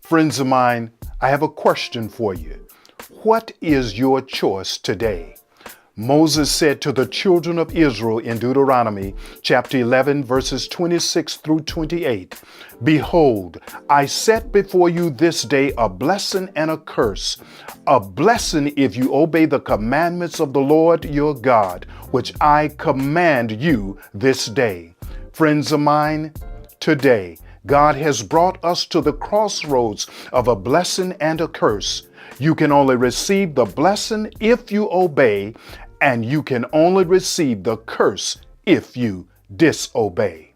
Friends of mine, I have a question for you. What is your choice today? Moses said to the children of Israel in Deuteronomy chapter 11, verses 26 through 28, "Behold, I set before you this day a blessing and a curse. A blessing if you obey the commandments of the Lord your God, which I command you this day." Friends of mine, today, God has brought us to the crossroads of a blessing and a curse. You can only receive the blessing if you obey, and you can only receive the curse if you disobey.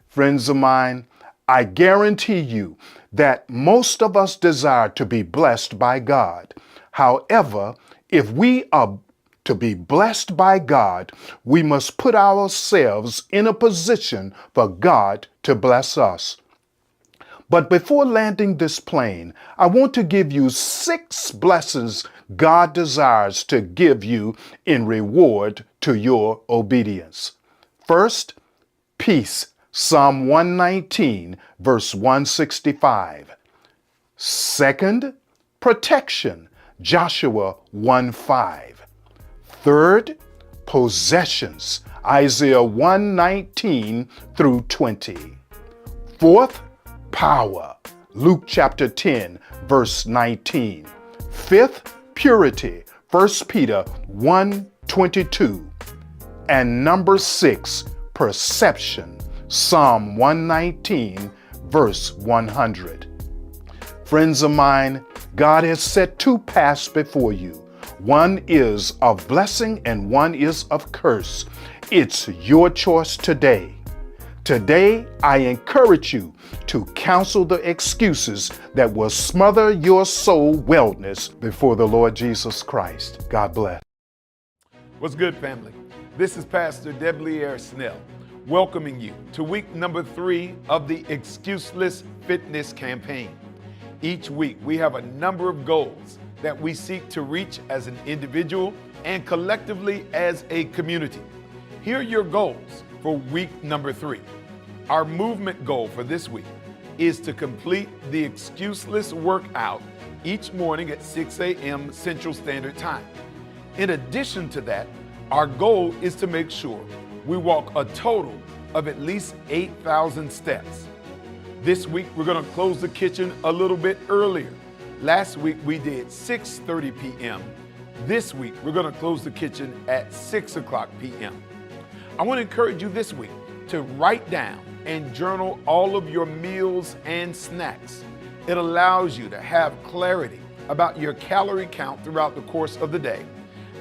Friends of mine, I guarantee you that most of us desire to be blessed by God. However, if we are to be blessed by God, we must put ourselves in a position for God to bless us. But before landing this plane, I want to give you 6 blessings God desires to give you in reward to your obedience. First, peace, Psalm 119, verse 165. Second, protection, Joshua 1:5. Third, possessions, Isaiah 1:19 through 20. Fourth, power, Luke chapter 10, verse 19. Fifth, purity, 1 Peter 1:22. And number 6, perception, Psalm 119, verse 100. Friends of mine, God has set 2 paths before you. One is of blessing and one is of curse. It's your choice today. Today, I encourage you to counsel the excuses that will smother your soul wellness before the Lord Jesus Christ. God bless. What's good, family? This is Pastor Deblier Snell, welcoming you to week number 3 of the Excuseless Fitness Campaign. Each week, we have a number of goals that we seek to reach as an individual and collectively as a community. Here are your goals for week number 3. Our movement goal for this week is to complete the Excuseless workout each morning at 6 a.m. Central Standard Time. In addition to that, our goal is to make sure we walk a total of at least 8,000 steps. This week, we're going to close the kitchen a little bit earlier. Last week, we did 6:30 p.m. This week, we're going to close the kitchen at 6 o'clock p.m. I want to encourage you this week to write down and journal all of your meals and snacks. It allows you to have clarity about your calorie count throughout the course of the day.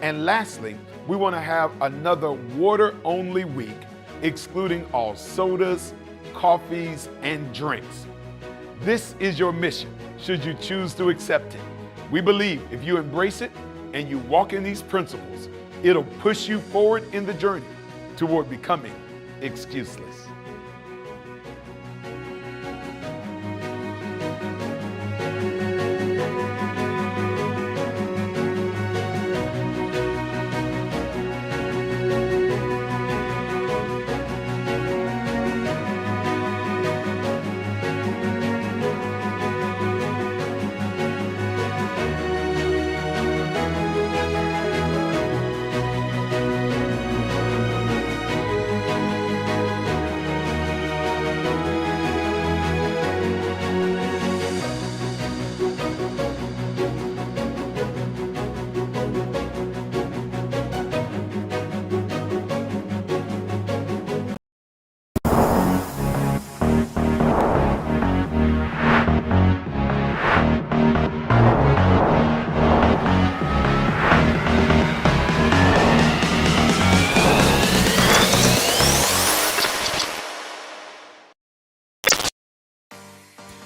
And lastly, we want to have another water-only week, excluding all sodas, coffees, and drinks. This is your mission, should you choose to accept it. We believe if you embrace it and you walk in these principles, it'll push you forward in the journey toward becoming excuseless.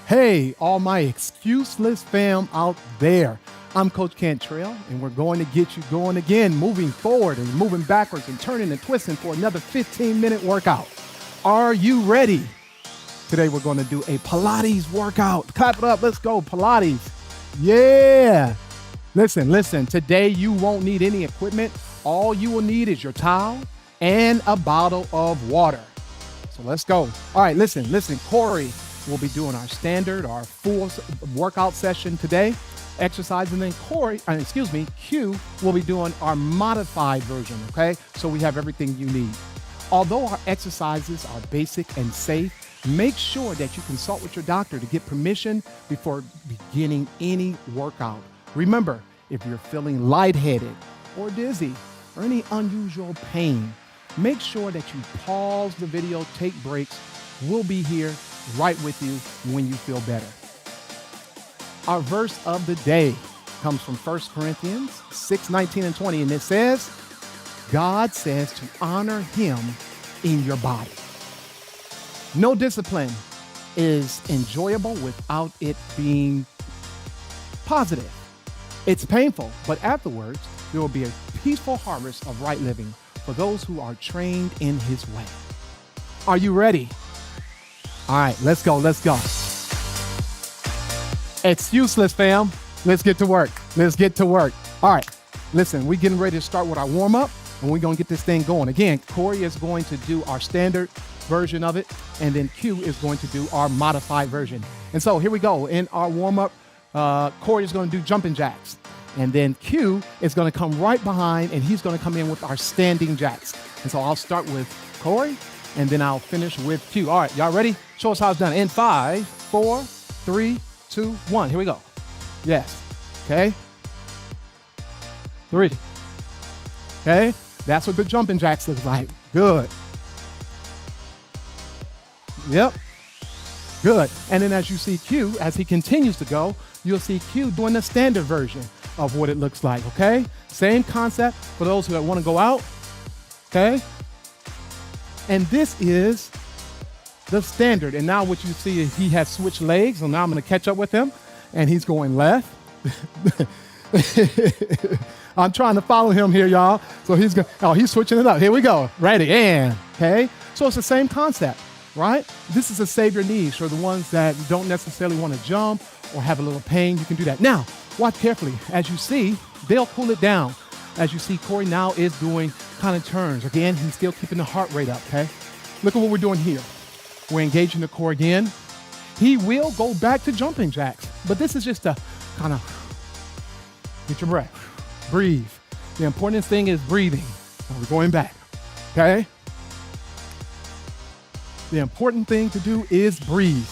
Hey, all my excuseless fam out there. I'm Coach Cantrell, and we're going to get you going again, moving forward and moving backwards and turning and twisting for another 15-minute workout. Are you ready? Today, we're going to do a Pilates workout. Clap it up. Let's go, Pilates. Yeah. Listen. Today, you won't need any equipment. All you will need is your towel and a bottle of water. So let's go. All right, listen. Corey, will be doing our standard, our full workout session today, exercise, and then Q will be doing our modified version, okay? So we have everything you need. Although our exercises are basic and safe, make sure that you consult with your doctor to get permission before beginning any workout. Remember, if you're feeling lightheaded or dizzy or any unusual pain, make sure that you pause the video, take breaks. We'll be here right with you when you feel better. Our verse of the day comes from 1 Corinthians 6:19 and 20, and it says, God says to honor him in your body. No discipline is enjoyable without it being positive. It's painful, but afterwards, there will be a peaceful harvest of right living for those who are trained in his way. Are you ready? All right, let's go. Excuseless, fam. Let's get to work. All right, listen, we're getting ready to start with our warm-up, and we're going to get this thing going. Again, Corey is going to do our standard version of it, and then Q is going to do our modified version. And so here we go. In our warm-up, Corey is going to do jumping jacks, and then Q is going to come right behind, and he's going to come in with our standing jacks. And so I'll start with Corey, and then I'll finish with Q. All right, y'all ready? Show us how it's done. In 5, 4, 3, 2, 1. Here we go. Yes. Okay. 3. Okay. That's what the jumping jacks look like. Good. Yep. Good. And then as you see Q, as he continues to go, you'll see Q doing the standard version of what it looks like, okay? Same concept for those who want to go out, okay? And this is the standard. And now what you see is he has switched legs, so now I'm going to catch up with him, and he's going left. I'm trying to follow him here, y'all. So he's switching it up. Here we go. Ready, and, okay? So it's the same concept, right? This is to save your knees for the ones that don't necessarily want to jump or have a little pain. You can do that. Now, watch carefully. As you see, they'll cool it down. As you see, Corey now is doing kind of turns. Again, he's still keeping the heart rate up, okay? Look at what we're doing here. We're engaging the core again. He will go back to jumping jacks, but this is just to kind of get your breath. Breathe. The important thing is breathing. Now we're going back, okay? The important thing to do is breathe.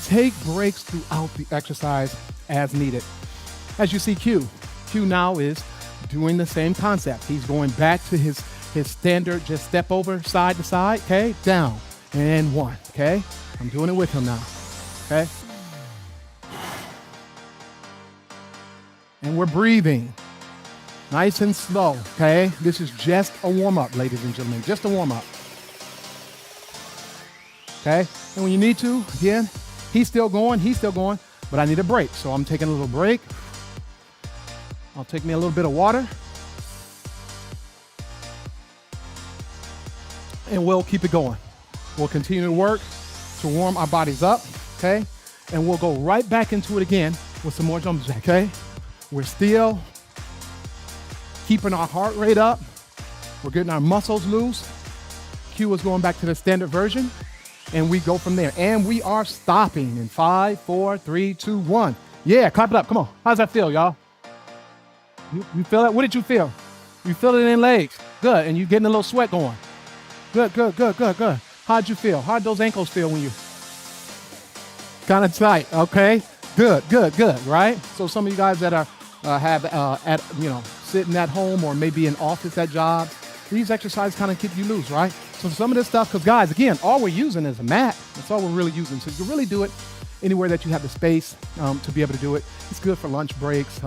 Take breaks throughout the exercise as needed. As you see Q now is doing the same concept. He's going back to his standard, just step over side to side, okay? Down, and 1, okay? I'm doing it with him now, okay? And we're breathing. Nice and slow, okay? This is just a warm-up, ladies and gentlemen, just a warm-up. Okay? And when you need to, again, he's still going, but I need a break. So I'm taking a little break. I'll take me a little bit of water. And we'll keep it going. We'll continue to work to warm our bodies up, okay? And we'll go right back into it again with some more jumping jacks, okay? We're still keeping our heart rate up. We're getting our muscles loose. Q is going back to the standard version, and we go from there. And we are stopping in 5, 4, 3, 2, 1. Yeah, clap it up. Come on. How's that feel, y'all? You feel that? What did you feel? You feel it in legs. Good. And you getting a little sweat going. Good. How'd you feel? How'd those ankles feel when you? Kind of tight. Okay. Good. Right? So some of you guys that are sitting at home or maybe in office at jobs, these exercises kind of keep you loose, right? So some of this stuff, because guys, again, all we're using is a mat. That's all we're really using. So you can really do it anywhere that you have the space to be able to do it. It's good for lunch breaks,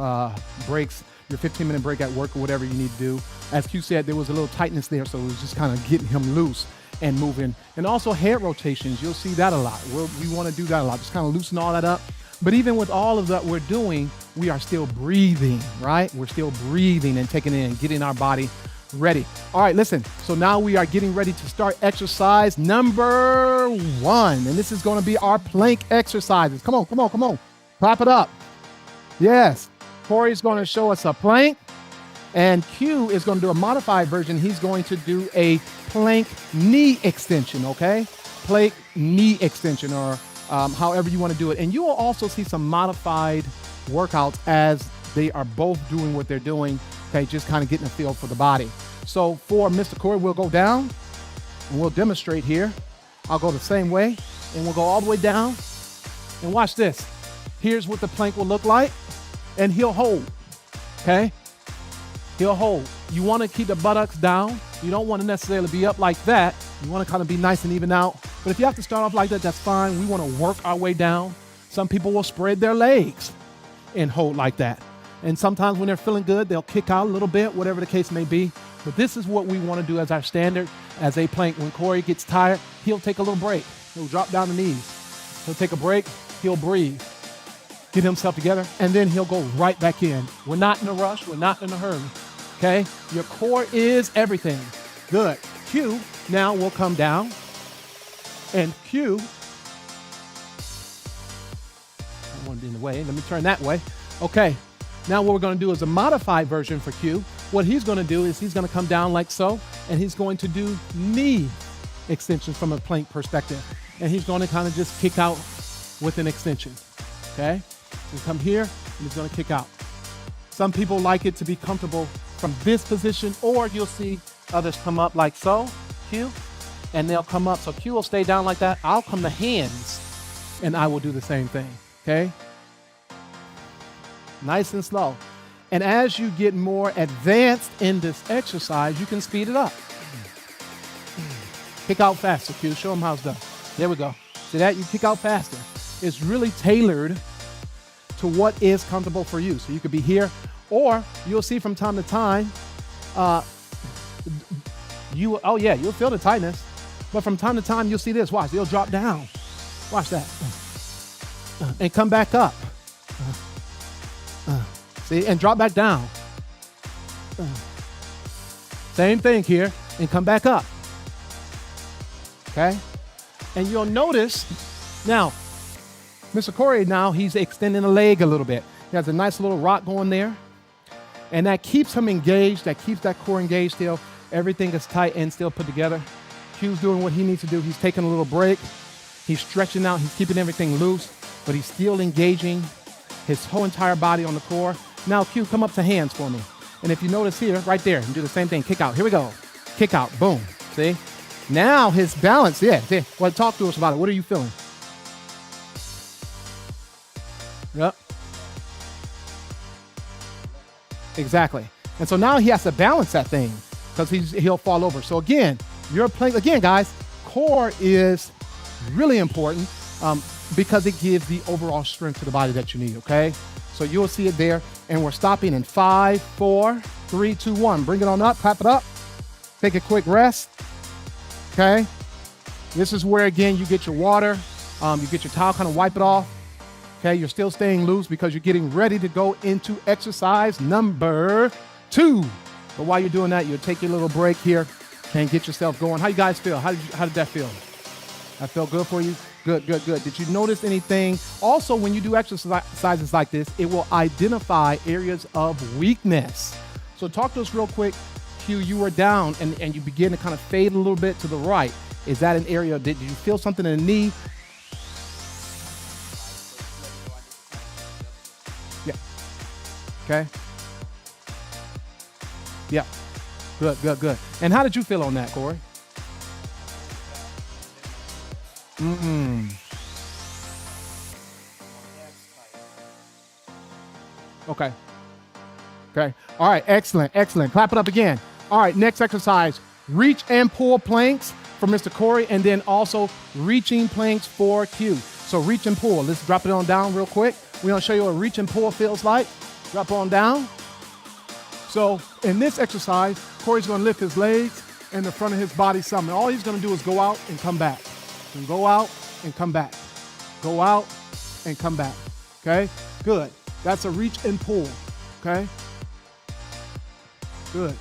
your 15-minute break at work or whatever you need to do. As Q said, there was a little tightness there, so it was just kind of getting him loose and moving. And also head rotations, you'll see that a lot. We want to do that a lot, just kind of loosen all that up. But even with all of that we're doing, we are still breathing, right? We're still breathing and taking it in, getting our body ready. All right, listen. So now we are getting ready to start exercise number 1. And this is going to be our plank exercises. Come on. Clap it up. Yes. Corey's going to show us a plank. And Q is going to do a modified version. He's going to do a plank knee extension, okay? Plank knee extension or however you want to do it. And you will also see some modified workouts as they are both doing what they're doing, okay, just kind of getting a feel for the body. So for Mr. Corey, we'll go down and we'll demonstrate here. I'll go the same way and we'll go all the way down. And watch this. Here's what the plank will look like. And he'll hold, okay? He'll hold. You want to keep the buttocks down. You don't want to necessarily be up like that. You want to kind of be nice and even out. But if you have to start off like that, that's fine. We want to work our way down. Some people will spread their legs and hold like that. And sometimes when they're feeling good, they'll kick out a little bit, whatever the case may be. But this is what we want to do as our standard, as a plank. When Corey gets tired, he'll take a little break. He'll drop down the knees. He'll take a break. He'll breathe, get himself together, and then he'll go right back in. We're not in a rush. We're not in a hurry, okay? Your core is everything. Good. Q, now we'll come down, and Q, I want to be in the way. Let me turn that way. Okay, now what we're going to do is a modified version for Q. What he's going to do is he's going to come down like so, and he's going to do knee extensions from a plank perspective. And he's going to kind of just kick out with an extension, okay? And come here, and he's gonna kick out. Some people like it to be comfortable from this position, or you'll see others come up like so, Q, and they'll come up. So Q will stay down like that. I'll come to hands, and I will do the same thing, okay? Nice and slow. And as you get more advanced in this exercise, you can speed it up. Kick out faster, Q. Show them how it's done. There we go. See that? You kick out faster. It's really tailored to what is comfortable for you. So you could be here, or you'll see from time to time, you'll feel the tightness, but from time to time, you'll see this. Watch, it'll drop down. Watch that. And come back up. See, and drop back down. Same thing here, and come back up. Okay? And you'll notice, now, Mr. Corey now, he's extending the leg a little bit. He has a nice little rock going there. And that keeps him engaged. That keeps that core engaged still. Everything is tight and still put together. Q's doing what he needs to do. He's taking a little break. He's stretching out. He's keeping everything loose. But he's still engaging his whole entire body on the core. Now, Q, come up to hands for me. And if you notice here, right there, you do the same thing. Kick out. Here we go. Kick out. Boom. See? Now his balance, yeah. See? Well, talk to us about it. What are you feeling? Yep. Exactly. And so now he has to balance that thing because he'll fall over. So again, you're playing, again, guys, core is really important because it gives the overall strength to the body that you need, okay? So you'll see it there. And we're stopping in 5, 4, 3, 2, 1. Bring it on up, clap it up. Take a quick rest, okay? This is where, again, you get your water. You get your towel, kind of wipe it off. Okay, you're still staying loose because you're getting ready to go into exercise number 2. But while you're doing that, you'll take your little break here and get yourself going. How you guys feel? How did that feel? That felt good for you? Good, good, good. Did you notice anything? Also, when you do exercises like this, it will identify areas of weakness. So talk to us real quick. Q, you were down and you begin to kind of fade a little bit to the right. Is that an area, did you feel something in the knee? Yeah. Okay. Yeah. Good, good, good. And how did you feel on that, Corey? Okay. Okay. All right. Excellent. Excellent. Clap it up again. All right. Next exercise, reach and pull planks for Mr. Corey, and then also reaching planks for Q. So reach and pull. Let's drop it on down real quick. We're going to show you what reach and pull feels like. Drop on down. So in this exercise, Corey's going to lift his legs and the front of his body some. And all he's going to do is go out and come back. And go out and come back. Go out and come back. Okay? Good. That's a reach and pull. Okay? Good.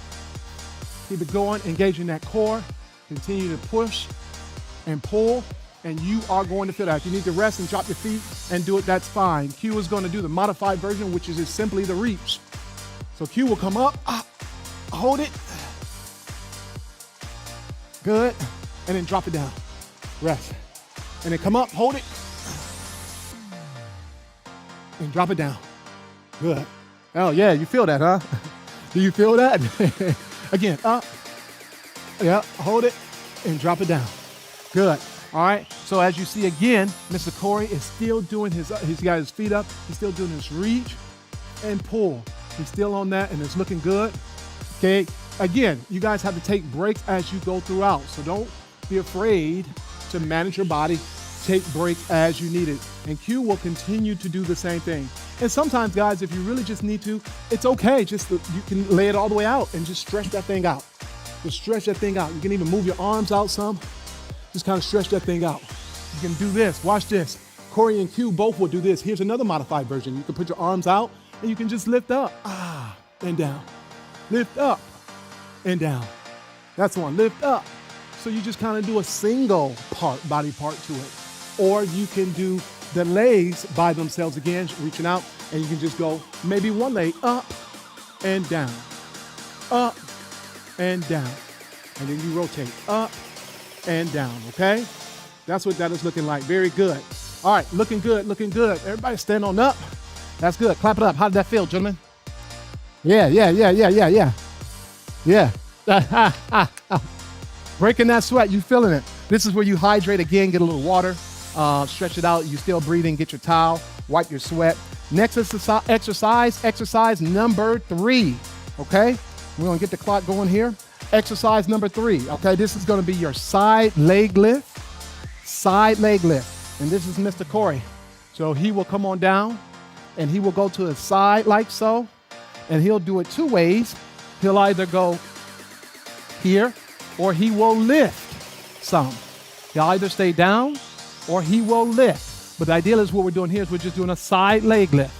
Keep it going, engaging that core. Continue to push and pull, and you are going to feel that. If you need to rest and drop your feet and do it, that's fine. Q is going to do the modified version, which is simply the reach. So Q will come up, hold it. Good. And then drop it down. Rest. And then come up, hold it. and drop it down. Good. Oh, yeah, you feel that, huh? Do you feel that? Again, up. Yeah, hold it and drop it down. Good. All right. So as you see again, Mr. Corey is still doing he's got his feet up. He's still doing his reach and pull. He's still on that and it's looking good. Okay. Again, you guys have to take breaks as you go throughout. So don't be afraid to manage your body. Take breaks as you need it. And Q will continue to do the same thing. And sometimes, guys, if you really just need to, it's okay. You can lay it all the way out and just stretch that thing out. Just stretch that thing out. You can even move your arms out some. Just kind of stretch that thing out. You can do this. Watch this. Corey and Q both will do this. Here's another modified version. You can put your arms out and you can just lift up and down. Lift up and down. That's one. Lift up. So you just kind of do a single body part to it. Or you can do the legs by themselves again, reaching out, and you can just go maybe one leg up and down, up and down. And then you rotate up and down, okay? That's what that is looking like. Very good. All right, looking good, looking good. Everybody stand on up. That's good. Clap it up. How did that feel, gentlemen? Yeah. Breaking that sweat, you feeling it. This is where you hydrate again, get a little water, stretch it out. You still breathing, get your towel, wipe your sweat. Next exercise number 3, okay? We're gonna get the clock going here. Exercise number 3, okay? This is gonna be your side leg lift. And this is Mr. Corey. So he will come on down and he will go to his side like so, and he'll do it 2 ways. He'll either go here or he will lift some. He'll either stay down or he will lift. But the idea is what we're doing here is we're just doing a side leg lift.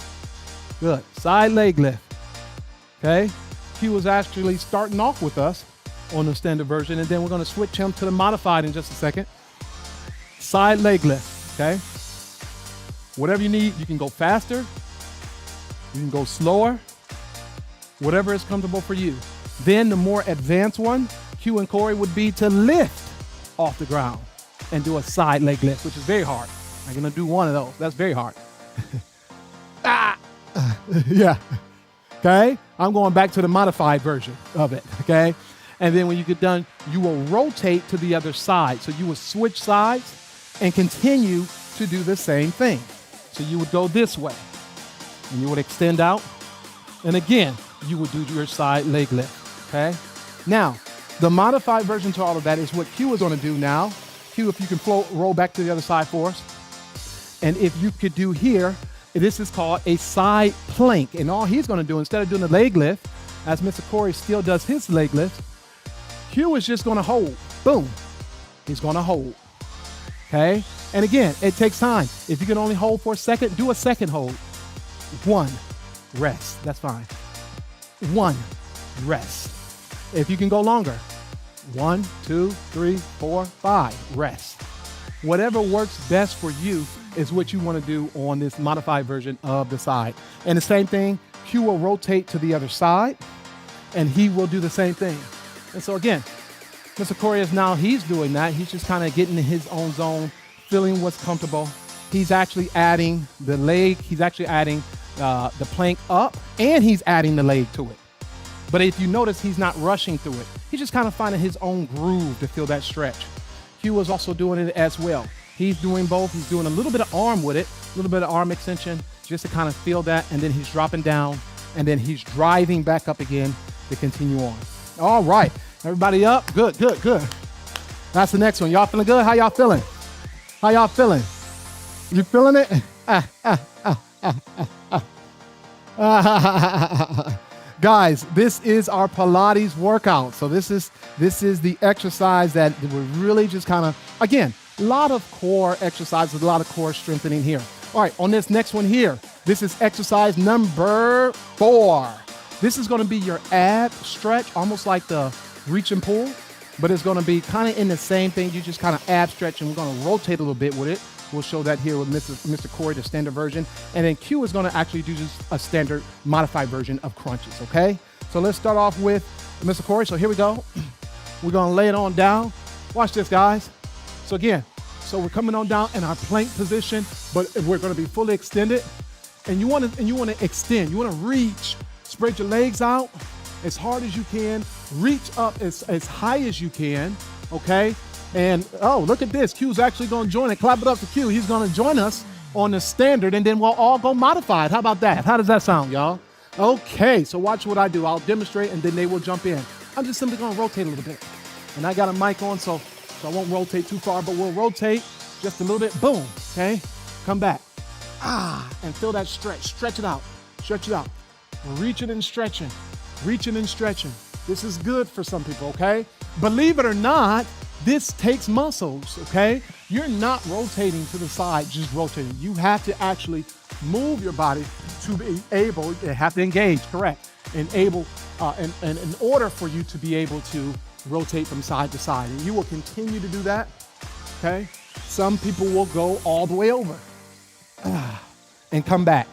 Good, side leg lift, okay? He was actually starting off with us on the standard version, and then we're gonna switch him to the modified in just a second. Side leg lift, okay? Whatever you need, you can go faster, you can go slower, whatever is comfortable for you. Then the more advanced one, Q and Corey, would be to lift off the ground and do a side leg lift, which is very hard. I'm gonna do one of those. That's very hard. Yeah. Okay? I'm going back to the modified version of it, okay? And then when you get done, you will rotate to the other side. So you will switch sides and continue to do the same thing. So you would go this way and you would extend out. And again, you would do your side leg lift, okay? Now, the modified version to all of that is what Q is gonna do now. Q, if you can roll back to the other side for us. And if you could do here, this is called a side plank. And all he's gonna do, instead of doing the leg lift, as Mr. Corey still does his leg lift, Q is just gonna hold, boom. He's gonna hold, okay? And again, it takes time. If you can only hold for a second, do a second hold. 1, rest, that's fine. 1, rest. If you can go longer, 1, 2, 3, 4, 5, rest. Whatever works best for you is what you want to do on this modified version of the side. And the same thing, Q will rotate to the other side and he will do the same thing. And so again, Mr. Corey he's doing that. He's just kind of getting in his own zone, feeling what's comfortable. He's actually adding the leg, he's actually adding the plank up, and he's adding the leg to it. But if you notice, he's not rushing through it. He's just kind of finding his own groove to feel that stretch. Q is also doing it as well. He's doing both. He's doing a little bit of arm with it, a little bit of arm extension, just to kind of feel that, and then he's dropping down, and then he's driving back up again to continue on. All right, everybody up? Good. That's the next one. Y'all feeling good? How y'all feeling? How y'all feeling? You feeling it? Guys, this is our Pilates workout. So this is the exercise that we're really just kind of, again, a lot of core exercises, a lot of core strengthening here. All right, on this next one here, this is exercise number 4. This is going to be your ab stretch, almost like the reach and pull, but it's going to be kind of in the same thing. You just kind of ab stretch, and we're going to rotate a little bit with it. We'll show that here with Mr. Corey, the standard version. And then Q is going to actually do just a standard modified version of crunches, okay? So let's start off with Mr. Corey. So here we go. We're going to lay it on down. Watch this, guys. So again, we're coming on down in our plank position, but we're going to be fully extended. and you want to extend. You want to reach. Spread your legs out as hard as you can. Reach up as high as you can, okay? And, oh, look at this. Q's actually going to join it. Clap it up for Q. He's going to join us on the standard, and then we'll all go modified. How about that? How does that sound, y'all? Okay, so watch what I do. I'll demonstrate, and then they will jump in. I'm just simply going to rotate a little bit. And I got a mic on, so I won't rotate too far, but we'll rotate just a little bit. Boom, okay? Come back. And feel that stretch. Stretch it out. Stretch it out. Reaching and stretching. Reaching and stretching. This is good for some people, okay? Believe it or not, this takes muscles, okay? You're not rotating to the side, just rotating. You have to actually move your body to be able, you have to engage, correct, and able, and in order for you to be able to rotate from side to side. And you will continue to do that, okay? Some people will go all the way over and come back.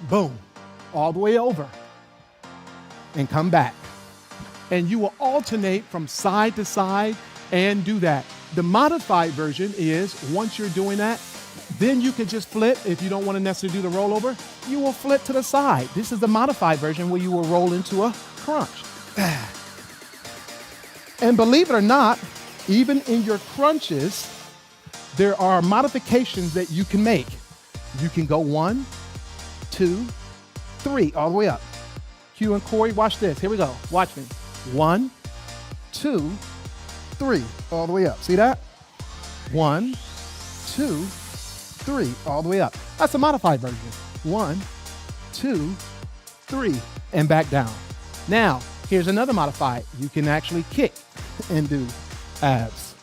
Boom, all the way over and come back. And you will alternate from side to side and do that. The modified version is, once you're doing that, then you can just flip. If you don't want to necessarily do the rollover, you will flip to the side. This is the modified version where you will roll into a crunch. And believe it or not, even in your crunches, there are modifications that you can make. You can go 1, 2, 3, all the way up. Q and Corey, watch this. Here we go. Watch me. 1, 2, 3, all the way up. See that? 1, 2, 3, all the way up. That's the modified version. 1, 2, 3, and back down. Now, here's another modified. You can actually kick and do abs.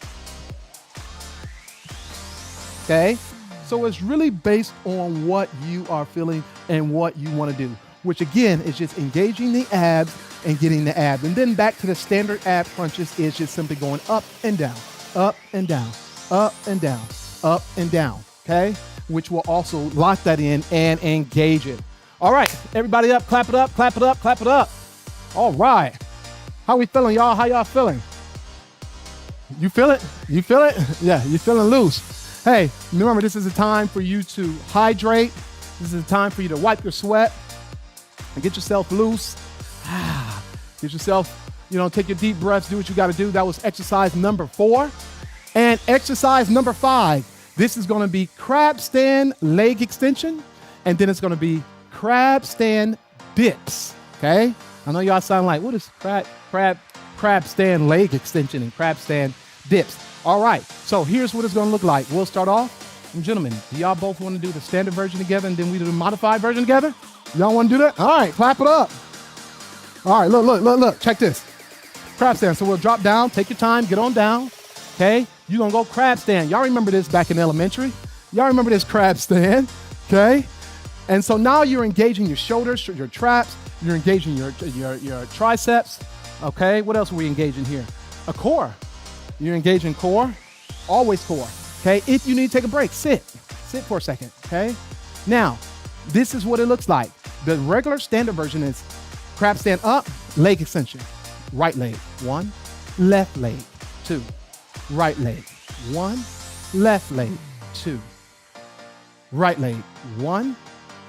Okay? So it's really based on what you are feeling and what you want to do, which again is just engaging the abs and getting the abs. And then back to the standard ab crunches is just simply going up and down, up and down, up and down, up and down, okay? Which will also lock that in and engage it. All right, everybody up, clap it up, clap it up, clap it up. All right. How we feeling, y'all? How y'all feeling? You feel it? You feel it? Yeah, you're feeling loose. Hey, remember, this is a time for you to hydrate. This is a time for you to wipe your sweat and get yourself loose. Get yourself, take your deep breaths, do what you got to do. That was exercise number 4. And exercise number 5, this is going to be crab stand leg extension, and then it's going to be crab stand dips, okay? I know y'all sound like, what is crab stand leg extension and crab stand dips? All right, so here's what it's going to look like. We'll start off. And gentlemen, do y'all both want to do the standard version together and then we do the modified version together? Y'all want to do that? All right, clap it up. All right, look. Check this. Crab stand. So we'll drop down, take your time, get on down, okay? You're going to go crab stand. Y'all remember this back in elementary? Y'all remember this crab stand, okay? And so now you're engaging your shoulders, your traps, you're engaging your triceps, okay? What else are we engaging here? A core. You're engaging core, always core, okay? If you need to take a break, sit for a second, okay? Now, this is what it looks like. The regular standard version is crab stand up, leg extension, right leg, 1, left leg, 2, right leg, 1, left leg, 2, right leg, 1,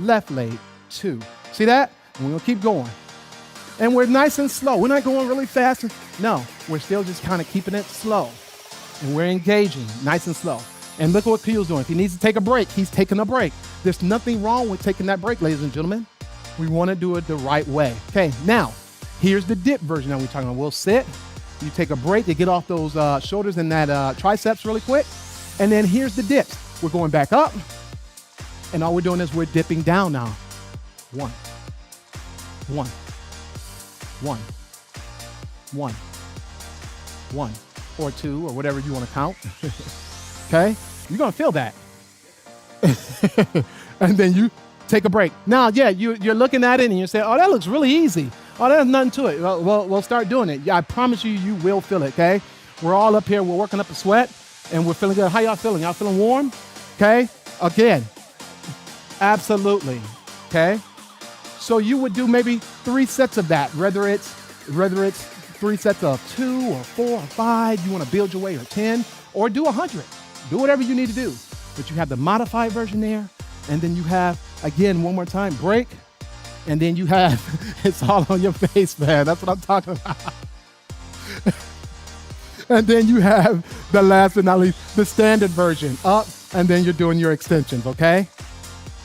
left leg, 2. See that? And we're gonna keep going. And we're nice and slow. We're not going really fast. No, we're still just kind of keeping it slow. And we're engaging nice and slow. And look at what Peel's doing. If he needs to take a break, he's taking a break. There's nothing wrong with taking that break, ladies and gentlemen. We want to do it the right way. Okay, now, here's the dip version that we're talking about. We'll sit, you take a break to get off those shoulders and that triceps really quick. And then here's the dips. We're going back up. And all we're doing is we're dipping down now. 1, 1, 1, 1, 1, or 2, or whatever you want to count. Okay? You're going to feel that. And then you take a break. Now, yeah, you're looking at it and you say, oh, that looks really easy. Oh, there's nothing to it. Well, we'll start doing it. Yeah, I promise you, you will feel it, okay? We're all up here. We're working up a sweat, and we're feeling good. How y'all feeling? Y'all feeling warm? Okay? Again, absolutely, okay? So you would do maybe 3 sets of that, whether it's 3 sets of 2 or 4 or 5. You want to build your way, or 10, or do 100. Do whatever you need to do. But you have the modified version there, and then you have Again, one more time, break. And then you have, it's all on your face, man. That's what I'm talking about. And then you have the last but not least, the standard version, up, and then you're doing your extensions, okay?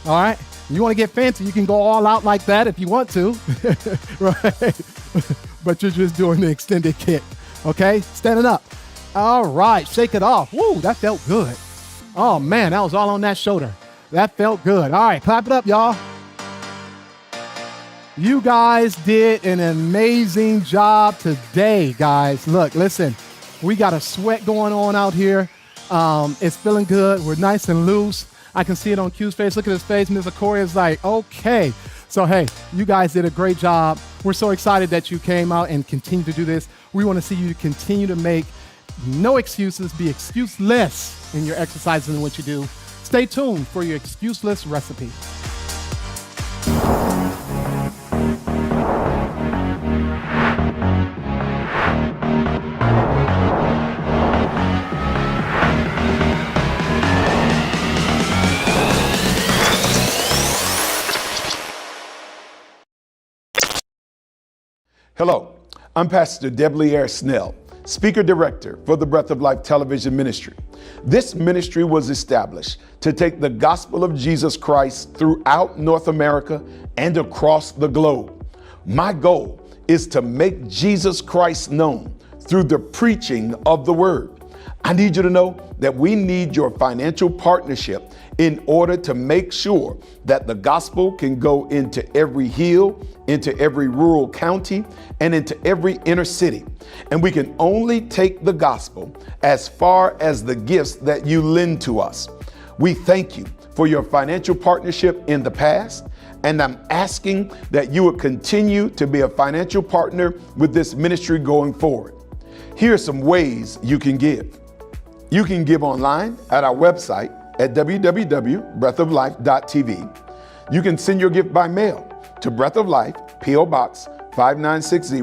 All right? You want to get fancy, you can go all out like that if you want to, right? But you're just doing the extended kick, okay? Standing up. All right, shake it off. Woo, that felt good. Oh man, that was all on that shoulder. That felt good. All right, clap it up, y'all. You guys did an amazing job today, guys. Look, listen, we got a sweat going on out here. It's feeling good. We're nice and loose. I can see it on Q's face. Look at his face. Mr. Corey is like, okay. So, hey, you guys did a great job. We're so excited that you came out and continue to do this. We want to see you continue to make no excuses, be excuseless in your exercises and what you do. Stay tuned for your excuseless recipe. Hello, I'm Pastor Devotional Snell, Speaker Director for the Breath of Life Television Ministry. This ministry was established to take the gospel of Jesus Christ throughout North America and across the globe. My goal is to make Jesus Christ known through the preaching of the word. I need you to know that we need your financial partnership in order to make sure that the gospel can go into every hill, into every rural county, and into every inner city. And we can only take the gospel as far as the gifts that you lend to us. We thank you for your financial partnership in the past, and I'm asking that you would continue to be a financial partner with this ministry going forward. Here are some ways you can give. You can give online at our website at www.breathoflife.tv. You can send your gift by mail to Breath of Life, P.O. Box 5960,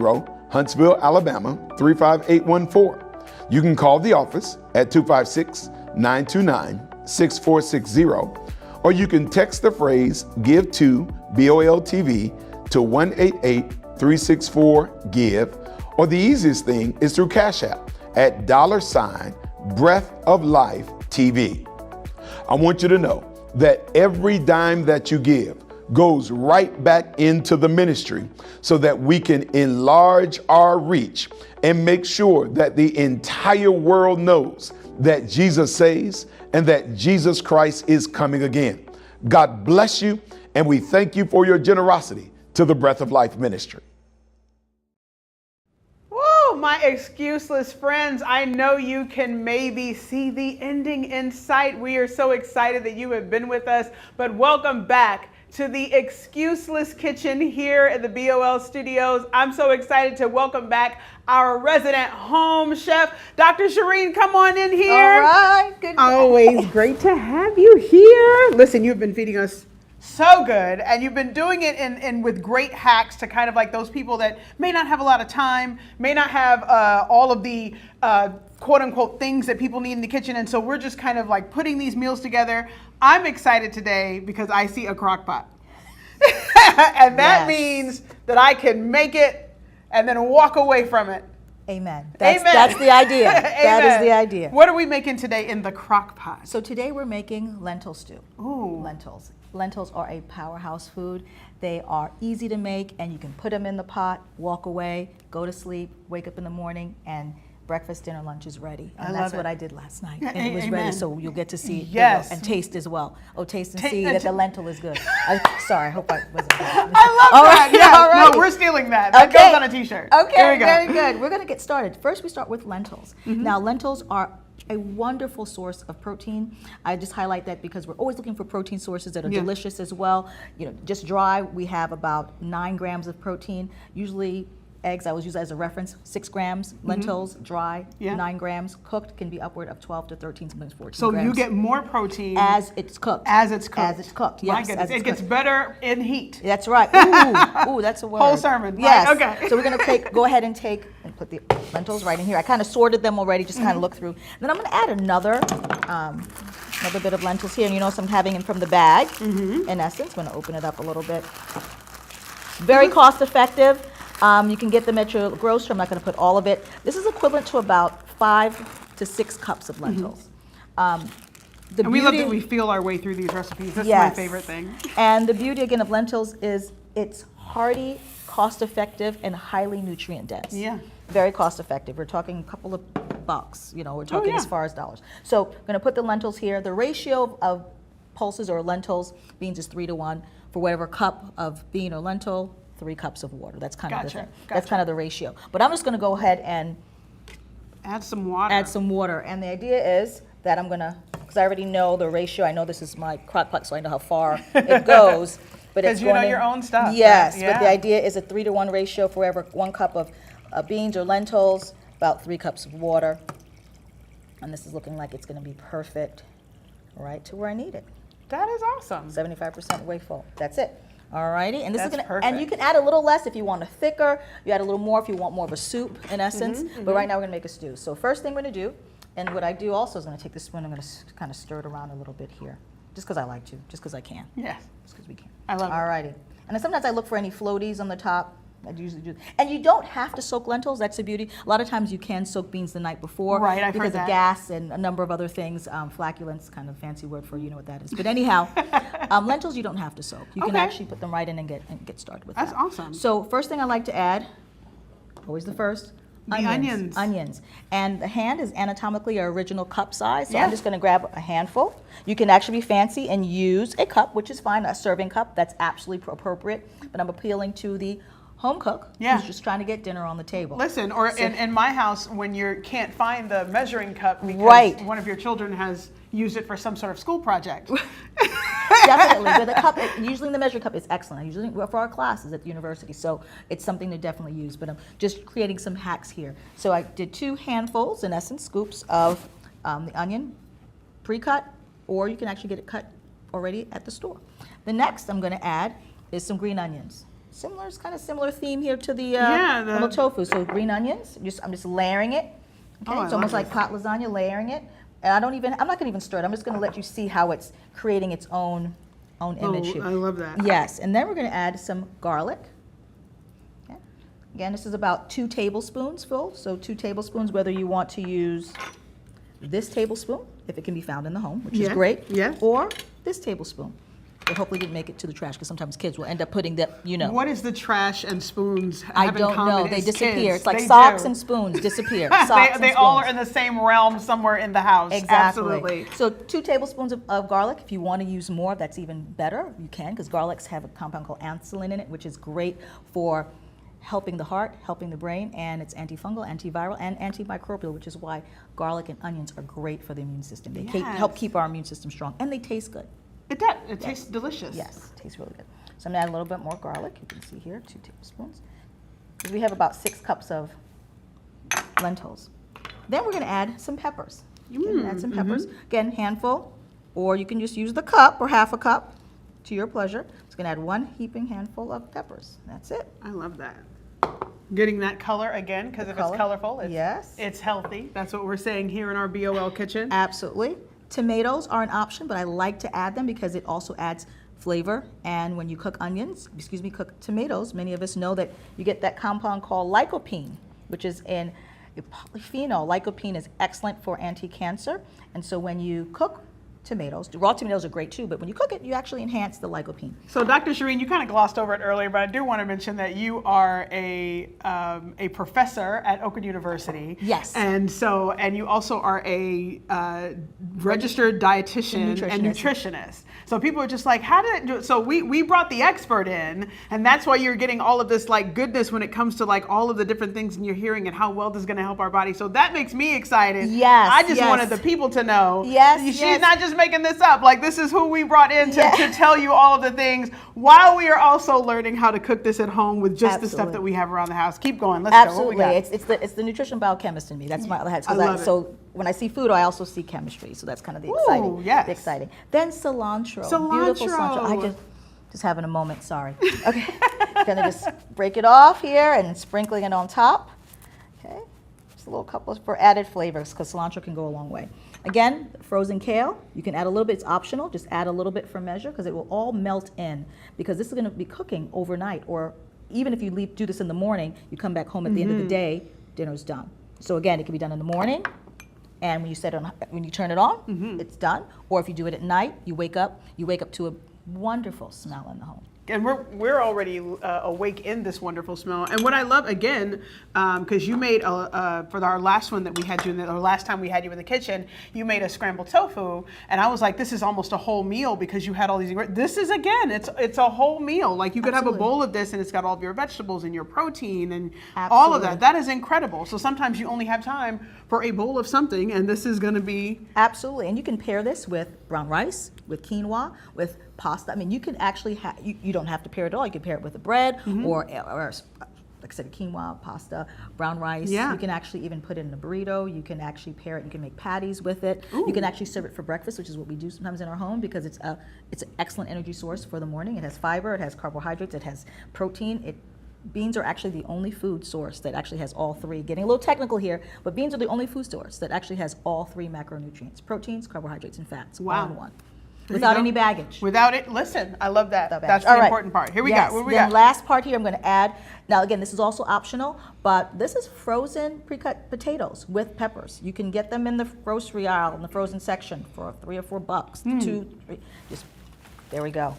Huntsville, Alabama 35814. You can call the office at 256-929-6460, or you can text the phrase "Give to BOLTV" to 188-364-GIVE, or the easiest thing is through Cash App at $Breath of Life TV. I want you to know that every dime that you give goes right back into the ministry so that we can enlarge our reach and make sure that the entire world knows that Jesus saves and that Jesus Christ is coming again. God bless you, and we thank you for your generosity to the Breath of Life ministry. My excuseless friends, I know you can maybe see the ending in sight. We are so excited that you have been with us, but welcome back to the Excuseless Kitchen here at the BOL Studios. I'm so excited to welcome back our resident home chef, Dr. Shireen. Come on in here. All right. Good. Always great to have you here. Listen, you've been feeding us so good, and you've been doing it in with great hacks to kind of like those people that may not have a lot of time, may not have all of the quote unquote things that people need in the kitchen, and so we're just kind of like putting these meals together. I'm excited today because I see a crock pot. And that means that I can make it and then walk away from it. Amen. Amen. That's the idea. That is the idea. What are we making today in the crock pot? So today we're making lentil stew. Ooh. Lentils. Lentils are a powerhouse food. They are easy to make, and you can put them in the pot, walk away, go to sleep, wake up in the morning, and breakfast, dinner, lunch is ready. And that's what I did last night. And it was ready, so you'll get to see Yes. and taste as well. Oh, taste and see that the lentil is good. Sorry, I hope I wasn't bad. I love that. Right, Yeah. all right. No, we're stealing that. That Okay. goes on a t-shirt. Okay, There we go. very good. We're going to get started. First, we start with lentils. Now, lentils are a wonderful source of protein. I just highlight that because we're always looking for protein sources that are delicious as well. You know, just dry, we have about 9 grams of protein. Usually eggs, I always use that as a reference, 6 grams. Lentils, dry, 9 grams. Cooked can be upward of 12 to 13, sometimes 14 So grams. you get more protein as it's cooked. as it's cooked. As it's cooked, yes. My goodness, as it's it gets cooked. better in heat. That's right. Ooh, that's a word. Whole sermon, right? Yes. Okay. So we're going to go ahead and put the lentils right in here. I kind of sorted them already, just kind of look through. Then I'm going to add another Another bit of lentils here, and you notice I'm having them from the bag. In essence, I'm going to open it up a little bit. Very cost effective. You can get them at your grocery. I'm not going to put all of it. This is equivalent to about 5 to 6 cups of lentils. And we love that we feel our way through these recipes. That's my favorite thing. And the beauty, again, of lentils is it's hearty, cost-effective, and highly nutrient-dense. Yeah. Very cost-effective. We're talking a couple of bucks. You know, we're talking as far as dollars. So I'm going to put the lentils here. The ratio of pulses or lentils, beans is 3 to 1. For whatever cup of bean or lentil, 3 cups of water. That's kind of the thing. That's kind of the ratio. But I'm just going to go ahead and add some water. Add some water. And the idea is that I'm going to, because I already know the ratio. I know this is my crock pot, so I know how far it goes. Because you know your own stuff. Yes, but the idea is a 3 to 1 ratio for every 1 cup of beans or lentils, about 3 cups of water. And this is looking like it's going to be perfect, right to where I need it. That is awesome. 75% way full. That's it. Alrighty, and this That's is gonna, perfect. and you can add a little less if you want a thicker. You add a little more if you want more of a soup, in essence. But right now we're gonna make a stew. So first thing we're gonna do, and what I do also is I'm gonna take this spoon. I'm gonna kind of stir it around a little bit here, just because I like to, just because I can. Yes. Just because we can. I love it. Alrighty, and then sometimes I look for any floaties on the top. I usually do. And you don't have to soak lentils. That's the beauty. A lot of times you can soak beans the night before. Right, I've because heard that. of gas and a number of other things. Flaculence, kind of fancy word for you know what that is. But anyhow, lentils you don't have to soak. You can actually put them right in and get started with that. That's awesome. So first thing I like to add, always the first, onions. Onions. And the hand is anatomically our original cup size. So I'm just going to grab a handful. You can actually be fancy and use a cup, which is fine, a serving cup. That's absolutely appropriate. But I'm appealing to the home cook who's just trying to get dinner on the table. Listen, or in my house, when you can't find the measuring cup because one of your children has used it for some sort of school project. Definitely, but the cup, usually the measuring cup is excellent. I usually for our classes at the university, so it's something to definitely use. But I'm just creating some hacks here. So I did 2 handfuls, in essence, scoops of the onion, pre-cut, or you can actually get it cut already at the store. The next I'm going to add is some green onions. Similar, it's kind of similar theme here to the little tofu. So green onions, I'm just layering it. Okay, it's almost like pot lasagna, layering it. And I'm not going to even stir it. I'm just going to let you see how it's creating its own image here. I love that. Yes, and then we're going to add some garlic. Okay. Again, this is about 2 tablespoons full. So 2 tablespoons, whether you want to use this tablespoon, if it can be found in the home, which is great, or this tablespoon. But hopefully didn't make it to the trash because sometimes kids will end up putting that, you know. What is the trash and spoons I have in don't common know. They as disappear. kids? It's like They socks do. and spoons disappear. They all are in the same realm somewhere in the house. Exactly. Absolutely. So 2 tablespoons of garlic. If you want to use more, that's even better. You can, because garlics have a compound called insulin in it, which is great for helping the heart, helping the brain, and it's antifungal, antiviral, and antimicrobial, which is why garlic and onions are great for the immune system. They help keep our immune system strong, and they taste good. It does. It tastes delicious. Yes, it tastes really good. So I'm going to add a little bit more garlic. You can see here, 2 tablespoons. Because we have about 6 cups of lentils. Then we're going to add some peppers. Add some peppers. Again, handful, or you can just use the cup or half a cup to your pleasure. It's going to add 1 heaping handful of peppers. That's it. I love that. Getting that color again, because if it's colorful, it's healthy. That's what we're saying here in our BOL kitchen. Absolutely. Tomatoes are an option, but I like to add them because it also adds flavor. And when you cook cook tomatoes, many of us know that you get that compound called lycopene, which is in a polyphenol. Lycopene is excellent for anti-cancer. And so when you cook tomatoes, raw tomatoes are great too, but when you cook it, you actually enhance the lycopene. So Dr. Shireen, you kind of glossed over it earlier, but I do want to mention that you are a professor at Oakwood University. Yes. And you also are a registered dietitian and nutritionist. So people are just like, how did it do it? So we brought the expert in, and that's why you're getting all of this like goodness when it comes to like all of the different things and you're hearing and how well this is going to help our body. So that makes me excited. Yes. I just wanted the people to know. Yes. She's not just making this up. Like, this is who we brought in to tell you all of the things while we are also learning how to cook this at home with just the stuff that we have around the house. Keep going. Let's go. What we got? It's the nutrition biochemist in me. That's my I love it. So when I see food, I also see chemistry. So that's kind of the exciting. Then cilantro. Beautiful cilantro. I just having a moment. Sorry. Okay. Gonna just break it off here and sprinkling it on top. Okay. Just a little couple for added flavors because cilantro can go a long way. Again, frozen kale, you can add a little bit, it's optional, just add a little bit for measure because it will all melt in, because this is going to be cooking overnight, or even if you do this in the morning, you come back home at the end of the day, dinner's done. So again, it can be done in the morning, and when you turn it on, it's done. Or if you do it at night, you wake up to a wonderful smell in the home. And we're already awake in this wonderful smell. And what I love, again, because you made for our last one that we had you in or last time we had you in the kitchen, you made a scrambled tofu, and I was like, this is almost a whole meal because you had all these ingredients. This is, again, it's a whole meal. Like, you could have a bowl of this and it's got all of your vegetables and your protein and all of that. That is incredible. So sometimes you only have time for a bowl of something, and this is going to be absolutely. And you can pair this with brown rice, with quinoa, with pasta. I mean, you can actually you don't have to pair it all. You can pair it with a bread or like I said, quinoa, pasta, brown rice. Yeah. You can actually even put it in a burrito. You can actually pair it. You can make patties with it. Ooh. You can actually serve it for breakfast, which is what we do sometimes in our home, because it's an excellent energy source for the morning. It has fiber, it has carbohydrates, it has protein. Beans are actually the only food source that actually has all three. Getting a little technical here, but beans are the only food source that actually has all three macronutrients: proteins, carbohydrates, and fats. All in one. Without any baggage. Without it, listen, I love that. That's the important part. Here we go. What do we got? Last part here I'm going to add. Now again, this is also optional, but this is frozen pre-cut potatoes with peppers. You can get them in the grocery aisle in the frozen section for $3 or $4. 2, 3. Just there we go.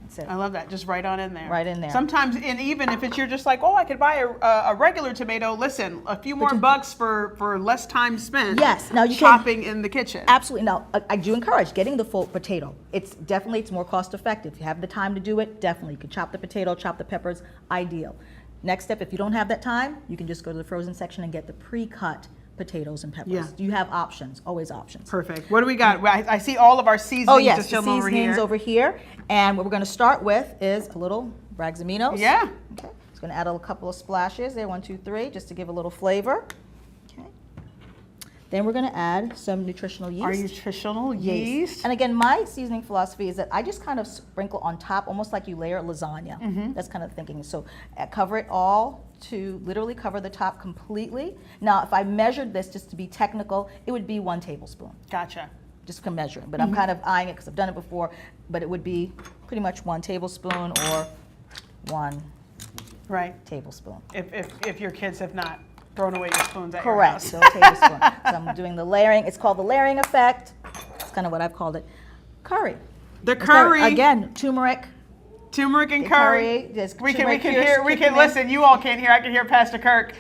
That's it. I love that. Just right on in there. Right in there. Sometimes, and even if you're just like, oh, I could buy a regular tomato. Listen, a few more bucks for less time spent. Yes. Now you shopping in the kitchen. Absolutely. Now I do encourage getting the full potato. It's more cost effective. If you have the time to do it, definitely you can chop the potato, chop the peppers. Ideal. Next step, if you don't have that time, you can just go to the frozen section and get the pre-cut potatoes and peppers. Yeah. You have options, always options. Perfect. What do we got? I see all of our seasonings. Oh yes, just the seasonings over here. And what we're going to start with is a little Braggsaminos. Yeah. Okay. Just going to add a couple of splashes there, 1, 2, 3, just to give a little flavor. Okay. Then we're going to add some nutritional yeast. Our nutritional yeast. And again, my seasoning philosophy is that I just kind of sprinkle on top, almost like you layer lasagna. That's kind of thinking. So cover it all to literally cover the top completely. Now, if I measured this, just to be technical, it would be 1 tablespoon. Gotcha. Just for measuring, but I'm kind of eyeing it because I've done it before, but it would be pretty much 1 tablespoon or 1 tablespoon. If your kids have not thrown away your spoons at Correct, your house. so a tablespoon. So I'm doing the layering. It's called the layering effect. It's kind of what I've called it. Curry. The curry. Again, turmeric. Turmeric and curry. We can hear. Listen, you all can't hear. I can hear Pastor Kirk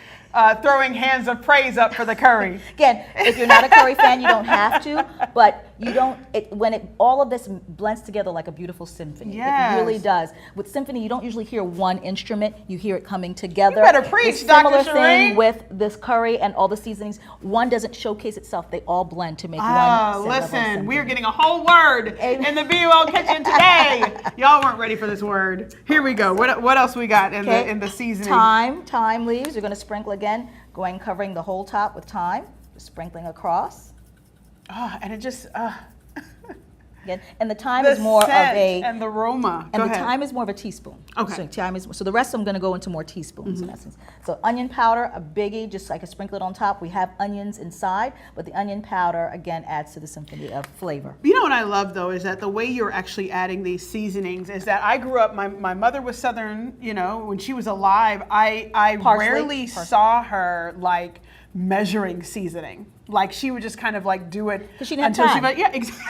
throwing hands of praise up for the curry. Again, if you're not a curry fan, you don't have to, but all of this blends together like a beautiful symphony. Yes. It really does. With symphony, you don't usually hear one instrument, you hear it coming together. You better preach, the Dr. similar Shereen. thing with this curry and all the seasonings. One doesn't showcase itself, they all blend to make one listen, we are getting a whole word in the BUL kitchen today. Y'all weren't ready for this word. Here we go. What else we got in the seasoning? Thyme leaves. You're going to sprinkle again, covering the whole top with thyme, sprinkling across. And it just Again, and the thyme is more of a and the aroma. And the thyme is more of a teaspoon. Okay. So the rest I'm going to go into more teaspoons in essence. So onion powder, a biggie, just so I can sprinkle it on top. We have onions inside, but the onion powder again adds to the symphony of flavor. You know what I love though is that the way you're actually adding these seasonings is that I grew up. My mother was Southern. You know, when she was alive, I rarely saw her like measuring seasoning. Like she would just kind of like do it because she didn't have time. Exactly.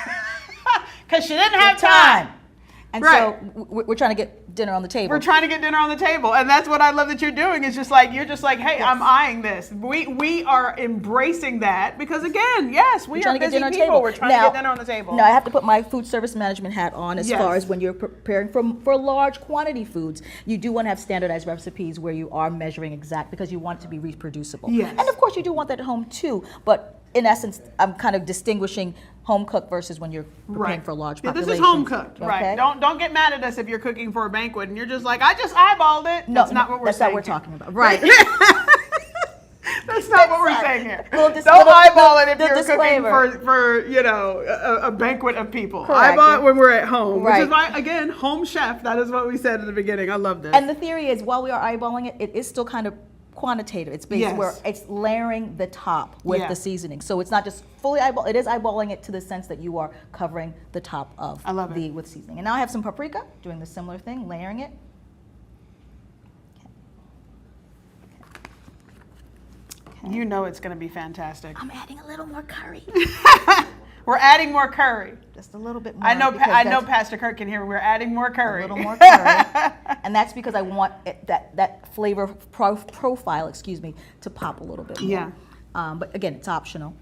Because she didn't have time. And so we're trying to get dinner on the table. We're trying to get dinner on the table. And that's what I love that you're doing. It's just like, you're just like, hey, I'm eyeing this. We are embracing that because again, yes, we are busy people. We're trying to get dinner on the table. Now I have to put my food service management hat on as far as when you're preparing for large quantity foods. You do want to have standardized recipes where you are measuring exact because you want it to be reproducible. Yes. And of course you do want that at home too. But in essence, I'm kind of distinguishing home cooked versus when you're preparing for a large population. This is home cooked, right? Don't get mad at us if you're cooking for a banquet and you're just like, I just eyeballed it. No, that's not what we're saying. That's not what we're talking about, right? That's not what we're saying here. Don't eyeball it if you're cooking for a banquet of people. Correct. Eyeball it when we're at home, right. which is why, again, home chef. That is what we said at the beginning. I love this. And the theory is, while we are eyeballing it, it is still kind of quantitative. It's based where Yes. it's layering the top with Yeah. the seasoning. So it's not just fully eyeball. It is eyeballing it to the sense that you are covering the top of I love it. with seasoning. And now I have some paprika, doing the similar thing, layering it. Okay. You know it's going to be fantastic. I'm adding a little more curry, We're adding more curry. just a little bit more. I know because that's Pastor Kirk can hear. We're adding more curry. a little more curry, and that's because I want that flavor profile, to pop a little bit more. Yeah. But again, it's optional.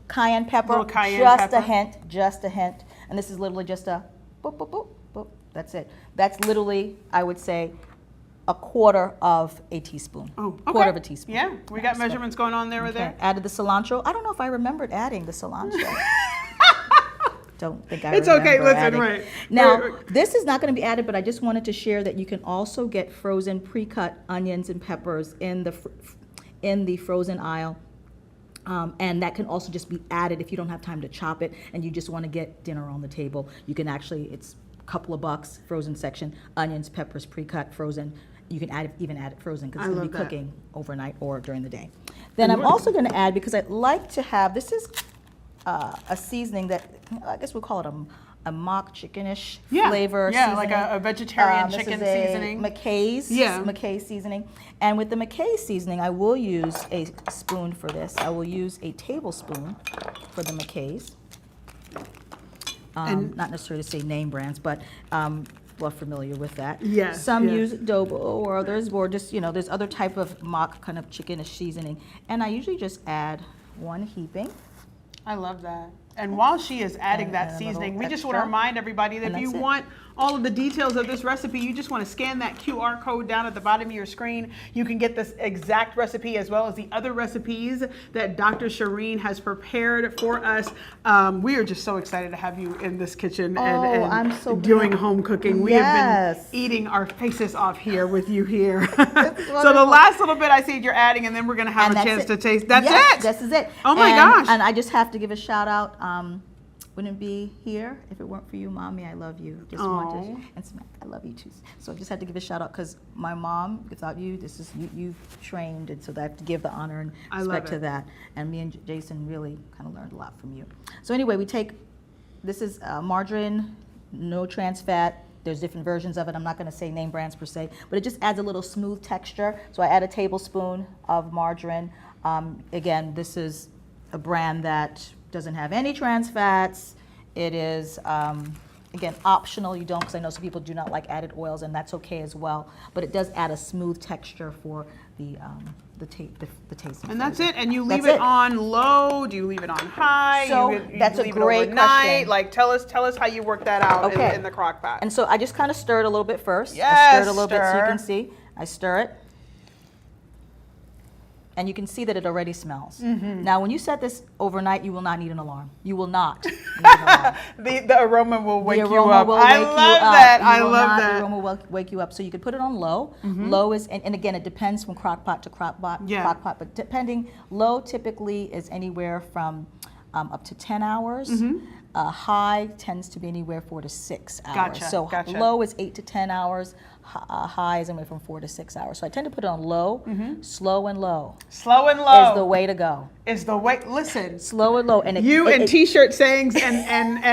Cayenne pepper, Little cayenne just pepper. a hint, and this is literally just a boop, boop, boop, boop. That's it. That's literally, I would say, a quarter of a teaspoon. Oh, okay. Quarter of a teaspoon. Yeah, we got measurements going on there with Okay. there. Added the cilantro. I don't know if I remembered adding the cilantro. Don't think I It's okay, remember listen, adding. right. Now, Right. this is not going to be added, but I just wanted to share that you can also get frozen pre-cut onions and peppers in the frozen aisle. And that can also just be added if you don't have time to chop it and you just want to get dinner on the table. You can actually, it's a couple of bucks, frozen section, onions, peppers, pre-cut, frozen. You can even add it frozen because I it's going to love be that. cooking overnight or during the day. Then I'm also going to add, because I like to have, this is a seasoning that, I guess we'll call it a mock chickenish flavor Yeah, seasoning. like a vegetarian This chicken is a seasoning. McKay's, Yeah. McKay's seasoning. And with the McKay's seasoning, I will use a spoon for this. I will use a tablespoon for the McKay's. Not necessarily to say name brands, but we're familiar with that. Yes, Some yes. use adobo or others, or just, there's other type of mock kind of chickenish seasoning. And I usually just add one heaping. I love that. And while she is adding And that a little seasoning, we just want to extra. remind everybody that And if you that's it. want all of the details of this recipe, you just want to scan that QR code down at the bottom of your screen. You can get this exact recipe as well as the other recipes that Dr. Shireen has prepared for us. We are just so excited to have you in this kitchen and I'm so doing glad. home cooking. We have Yes. been eating our faces off here with you here. So the wonderful. last little bit I see you're adding, and then we're going to have And a that's chance it. to taste. That's Yes, it. This is it. Oh my And- gosh. And I just have to give a shout out. Wouldn't be here if it weren't for you, Mommy. I love you. Just want Aw. to, and Samantha, I love you too. So I just had to give a shout out because my mom, without you, this is you trained, and so I have to give the honor and I love respect to it. that. And me and Jason really kind of learned a lot from you. So anyway, we take, this is margarine, no trans fat. There's different versions of it. I'm not going to say name brands per se, but it just adds a little smooth texture. So I add a tablespoon of margarine. Again, this is a brand that doesn't have any trans fats. It is, again, optional. You don't, because I know some people do not like added oils, and that's okay as well. But it does add a smooth texture for the taste. And that's it. And you leave That's it it. on low? Do you leave it on high? So you that's a leave it great overnight? question. Like tell us how you work that out Okay. in the crock pot. And so I just kind of stir it a little bit first. I Yes, stir it a little bit so you stir. can see. I stir it. And you can see that it already smells. Mm-hmm. Now, when you set this overnight, you will not need an alarm. You will not need an alarm. The aroma will wake The you aroma up. will I wake you love up. that. You I will love not- that. The aroma will wake you up. So you could put it on low. Low is, and again, it depends from crock pot to crock pot. Yeah. Crock pot, but depending, low typically is anywhere from up to 10 hours. High tends to be anywhere 4 to 6 hours. Gotcha, So gotcha. low is 8 to 10 hours. High is anywhere from 4 to 6 hours. So I tend to put it on low. Slow and low Slow and low is the way to go. is the way. Listen, Slow and low, and and t-shirt sayings and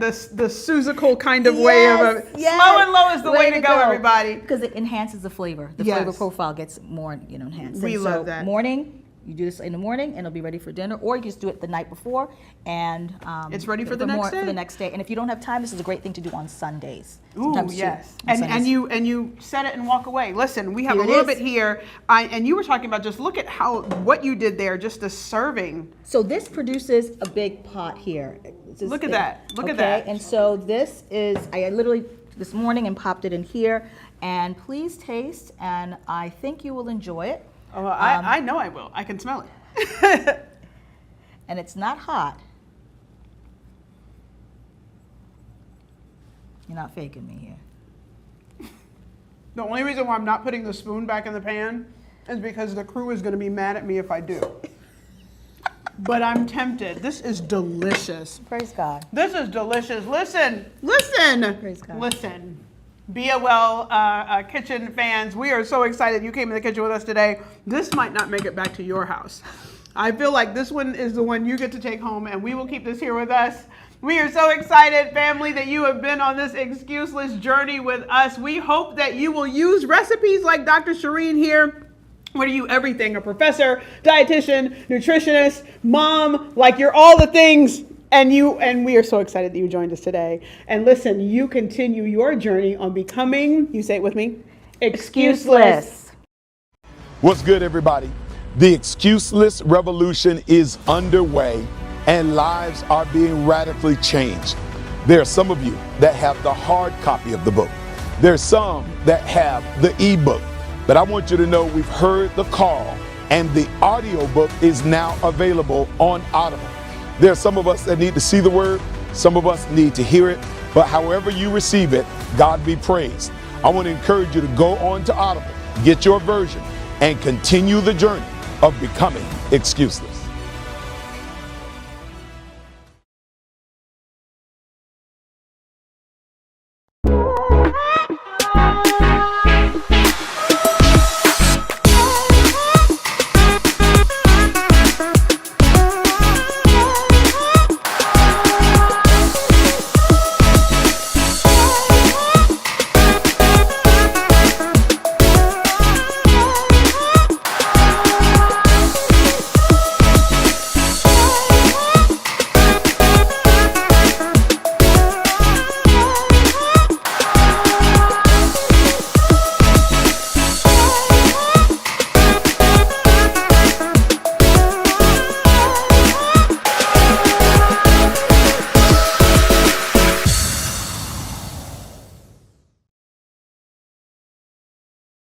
the Seussical kind of way of slow and low is the way to go, everybody. Because it enhances the flavor. The Yes. flavor profile gets more, enhanced. We And love so that. Morning, you do this in the morning, and it'll be ready for dinner, or you just do it the night before, and It's ready for the next day. For the next day. And if you don't have time, this is a great thing to do on Sundays. Ooh, Sometimes too, yes. on And Sundays. you set it and walk away. Listen, we have Here a it little is. bit here. And you were talking about just look at what you did there, just the serving. So this produces a big pot here. It's this Look at thing. that. Look at Okay, that. And so this is, I literally this morning and popped it in here. And please taste, and I think you will enjoy it. Oh, I know I will. I can smell it. And it's not hot. You're not faking me here. The only reason why I'm not putting the spoon back in the pan is because the crew is going to be mad at me if I do. But I'm tempted. This is delicious. Praise God. This is delicious. Listen. Listen. Praise God. Listen. Be a Well kitchen fans, we are so excited you came in the kitchen with us today. This might not make it back to your house. I feel like this one is the one you get to take home, and we will keep this here with us. We are so excited, family, that you have been on this excuseless journey with us. We hope that you will use recipes like Dr. Shireen here. What are you? Everything. A professor, dietitian, nutritionist, mom, like you're all the things. And we are so excited that you joined us today. And listen, you continue your journey on becoming, you say it with me, excuseless. What's good, everybody? The excuseless revolution is underway and lives are being radically changed. There are some of you that have the hard copy of the book. There's some that have the ebook. But I want you to know we've heard the call and the audiobook is now available on Audible. There are some of us that need to see the word. Some of us need to hear it. But however you receive it, God be praised. I want to encourage you to go on to Audible, get your version, and continue the journey of becoming excuseless.